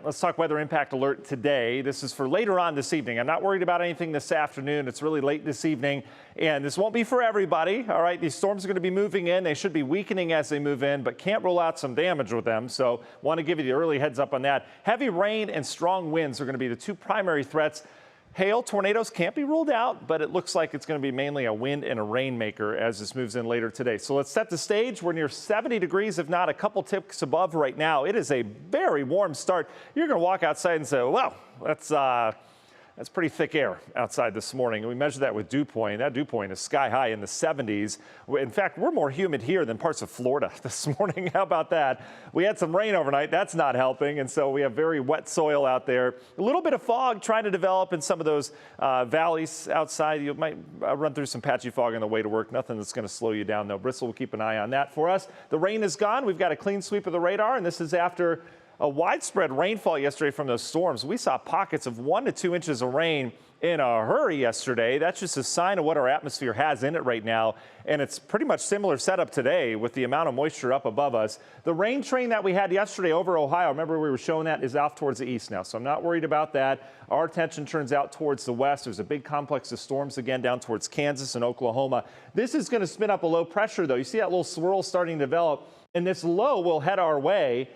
Let's talk weather impact alert today. This is for later on this evening. I'm not worried about anything this afternoon. It's really late this evening, and this won't be for everybody. All right, these storms are going to be moving in. They should be weakening as they move in, but can't rule out some damage with them. So want to give you the early heads up on that. Heavy rain and strong winds are going to be the two primary threats. Hail, tornadoes can't be ruled out, but it looks like it's going to be mainly a wind and a rainmaker as this moves in later today. So let's set the stage. We're near 70 degrees, if not a couple ticks above right now. It is a very warm start. You're going to walk outside and say, well, that's pretty thick air outside this morning. And we measured that with dew point. That dew point is sky high in the 70s. In fact, we're more humid here than parts of Florida this morning. How about that? We had some rain overnight. That's not helping. And so we have very wet soil out there. A little bit of fog trying to develop in some of those valleys outside. You might run through some patchy fog on the way to work. Nothing that's going to slow you down, though. Bristol will keep an eye on that for us. The rain is gone. We've got a clean sweep of the radar, and this is after a widespread rainfall yesterday from those storms. We saw pockets of 1 to 2 inches of rain in a hurry yesterday. That's just a sign of what our atmosphere has in it right now. And it's pretty much similar setup today with the amount of moisture up above us. The rain train that we had yesterday over Ohio, remember we were showing that, is off towards the east now. So I'm not worried about that. Our attention turns out towards the west. There's a big complex of storms again down towards Kansas and Oklahoma. This is going to spin up a low pressure though. You see that little swirl starting to develop, and this low will head our way.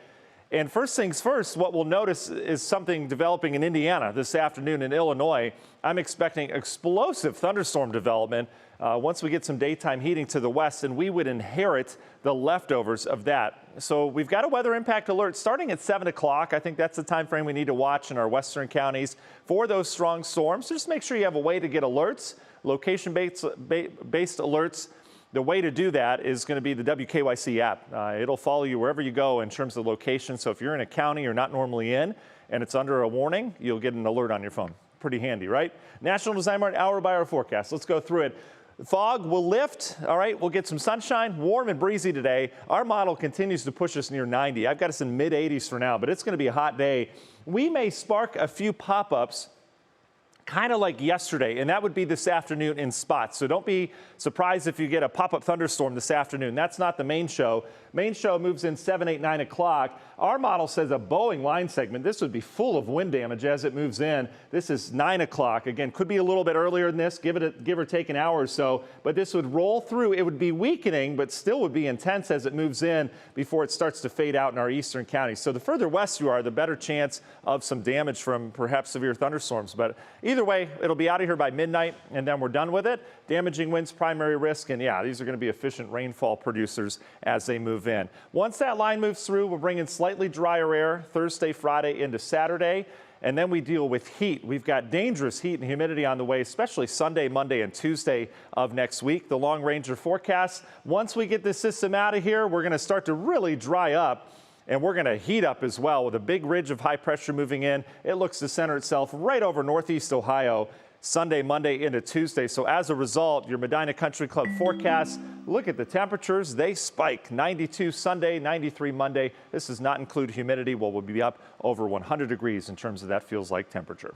And first things first, what we'll notice is something developing in Indiana this afternoon in Illinois. I'm expecting explosive thunderstorm development once we get some daytime heating to the west, and we would inherit the leftovers of that. So we've got a weather impact alert starting at 7 o'clock. I think that's the time frame we need to watch in our western counties for those strong storms. Just make sure you have a way to get alerts, location-based alerts. The way to do that is going to be the WKYC app. It'll follow you wherever you go in terms of location. So if you're in a county you're not normally in and it's under a warning, you'll get an alert on your phone. Pretty handy, right? National Design Mart hour-by-hour forecast. Let's go through it. Fog will lift. All right, we'll get some sunshine, warm and breezy today. Our model continues to push us near 90. I've got us in mid-80s for now, but it's going to be a hot day. We may spark a few pop-ups kind of like yesterday, and that would be this afternoon in spots. So don't be surprised if you get a pop-up thunderstorm this afternoon. That's not the main show. Main show moves in 7, 8, 9 o'clock. Our model says a Boeing line segment. This would be full of wind damage as it moves in. This is 9 o'clock. Again, could be a little bit earlier than this, give or take an hour or so, but this would roll through. It would be weakening, but still would be intense as it moves in before it starts to fade out in our eastern counties. So the further west you are, the better chance of some damage from perhaps severe thunderstorms. But either way, it'll be out of here by midnight, and then we're done with it. Damaging winds, primary risk, and yeah, these are going to be efficient rainfall producers as they move in. Once that line moves through, we'll bring in slightly drier air Thursday, Friday into Saturday, and then we deal with heat. We've got dangerous heat and humidity on the way, especially Sunday, Monday, and Tuesday of next week. The long ranger forecast. Once we get this system out of here, we're going to start to really dry up. And we're going to heat up as well with a big ridge of high pressure moving in. It looks to center itself right over northeast Ohio Sunday, Monday into Tuesday. So as a result, your Medina Country Club forecast, look at the temperatures. They spike 92 Sunday, 93 Monday. This does not include humidity. Well, we'll be up over 100 degrees in terms of that feels like temperature.